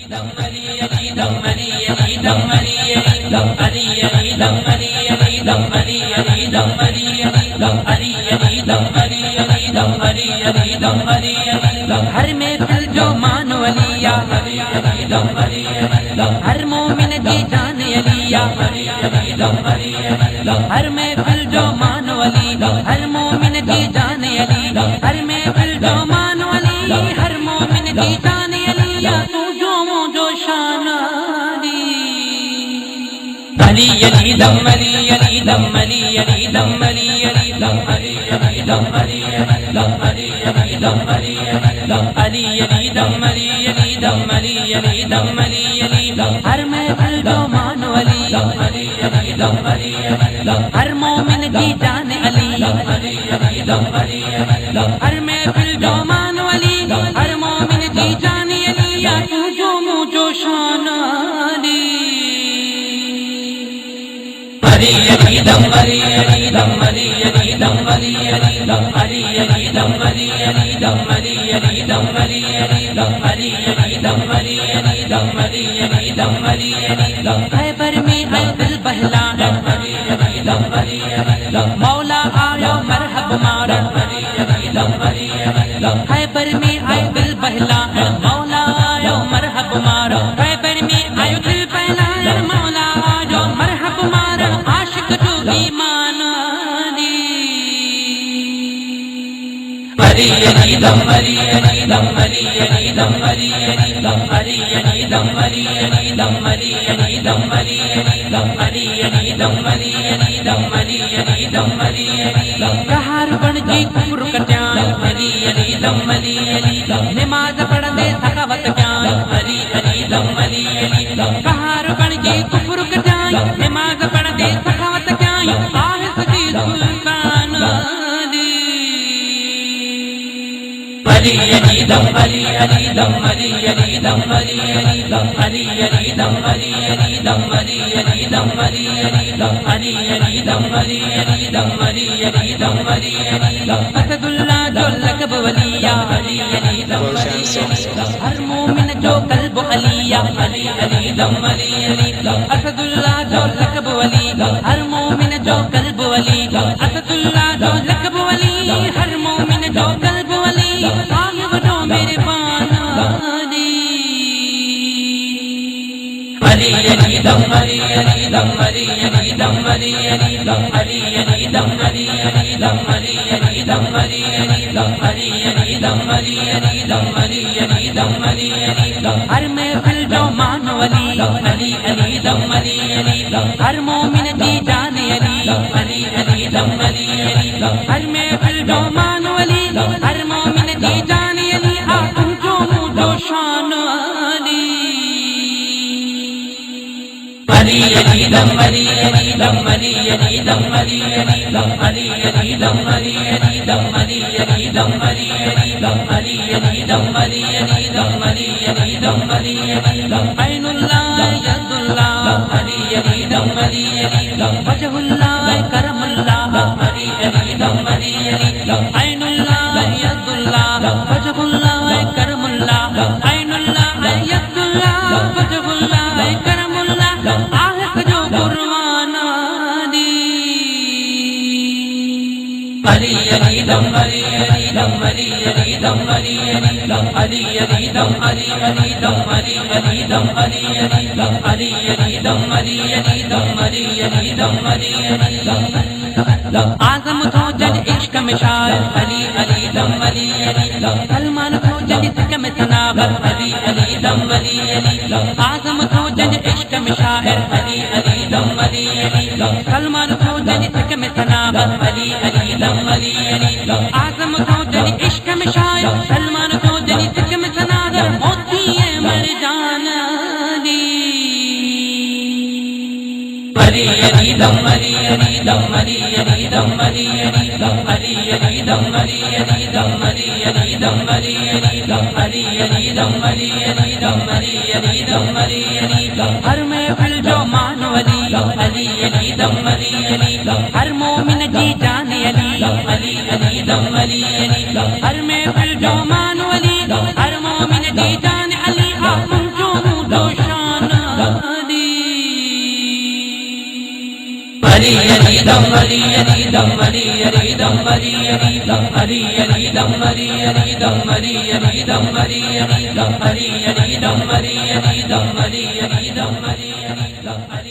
دم علی علی دم علی علی دم علی علی دم علی علی دم علی علی دم علی علی دم علی علی دم علی علی دم علی علی دم علی علی دم علی علی دم ہر محفل جو مانو علی یا علی علی دم علی علی دم ہر مومن کی جان علی یا علی علی دم علی علی دم ہر محفل جو مانو علی ہر مومن کی جان علی ہر محفل جو مانو علی ہر مومن کی جان علی یا تو جو شان علی علی دم علی علی دم علی علی دم علی علی دم علی علی دم علی علی دم علی علی دم علی علی دم علی علی دم علی علی دم علی علی دم علی علی دم ہر محفل جو مانو علی علی علی دم علی علی دم ہر مومن کی جان علی علی علی دم علی علی دم ہر محفل جو مانو علی ہر مومن کی جان علی یا تو جو شان علی علی دم علی علی دم علی علی دم علی علی دم علی علی دم علی علی دم علی علی دم علی علی دم علی علی دم علی علی دم علی علی دم علی علی دم خیبر میں آئے دل بہلا علی علی دم علی علی دم مولا آیا مرحب مارا علی علی دم علی علی دم خیبر میں آئے دل بہلا مولا آیا مرحب مارا خیبر میں آئے دل بہلا مولا آیا مرحب مارا عاشق تو ایمان علی علی دم علی علی دم علی علی دم علی علی دم علی علی دم علی علی دم علی علی دم علی علی دم علی علی دم علی علی دم علی علی دم علی علی دم کہار بن جی کفر کٹیاں علی علی دم علی علی دم نماز پڑھ دے سخاوت کیاں علی علی دم علی علی دم کہار بن جی کفر کٹیاں نماز پڑھ دے سخاوت کیاں آہ سجی سلطان علی علی دم علی علی دم علی علی دم علی علی دم علی علی دم علی علی دم علی علی دم علی علی دم علی علی دم علی علی دم علی علی دم علی علی دم اسد اللہ جو لقب ولی علی علی دم علی علی دم ہر مومن جو قلب علی علی علی دم علی علی دم اسد اللہ جو لقب ولی ہر مومن جو قلب ولی اسد اللہ جو لقب ولی ہر مومن جو قلب ولی میرے پانا علی علی دم علی علی دم علی علی دم علی علی دم علی علی دم علی علی دم علی علی دم علی علی دم علی علی دم علی علی دم علی علی دم علی علی دم ہر محفل جو مانو علی علی علی دم علی علی دم ہر مومن کی جان علی علی علی دم علی علی دم ہر محفل جو مانو علی ہر مومن کی جان علی تم جو شان علی علی دم علی علی دم علی علی دم علی علی دم علی علی دم علی علی دم علی علی دم علی علی دم علی علی دم علی علی دم علی علی دم علی علی دم عین اللہ ید اللہ علی علی دم علی علی دم وجہ اللہ کرم اللہ علی علی دم علی علی دم عین اللہ ید اللہ وجہ اللہ کرم اللہ عین اللہ ید اللہ وجہ اللہ کرم اللہ آہت جو قربان علی علی دم علی علی دم علی علی دم علی علی دم علی علی دم علی علی دم علی علی دم علی علی دم علی علی دم علی علی دم علی علی دم علی علی دم اعظم تو جن عشق میں شاعر علی علی دم علی علی دم سلمان تو جن عشق میں تناور علی علی دم علی علی دم اعظم تو جن عشق میں شاعر علی علی دم علی علی دم سلمان تو جن عشق میں تناور علی علی دم علی علی دم اعظم تو جن عشق میں شاعر سلمان تو جن عشق میں تناور موتی ہے مر جانا علی علی دم علی علی دم علی علی دم علی علی دم علی علی دم علی علی دم علی علی دم علی علی دم علی علی دم علی علی دم علی علی دم علی علی دم ہر محفل جو مانو علی علی علی دم علی علی دم ہر مومن کی جان علی علی علی دم علی علی دم ہر محفل جو مانو علی ہر مومن کی جان علی تم جو علی علی دم علی علی دم علی علی دم علی علی دم علی علی دم علی علی دم علی علی دم علی علی دم علی علی دم علی علی دم علی علی دم علی علی دم علی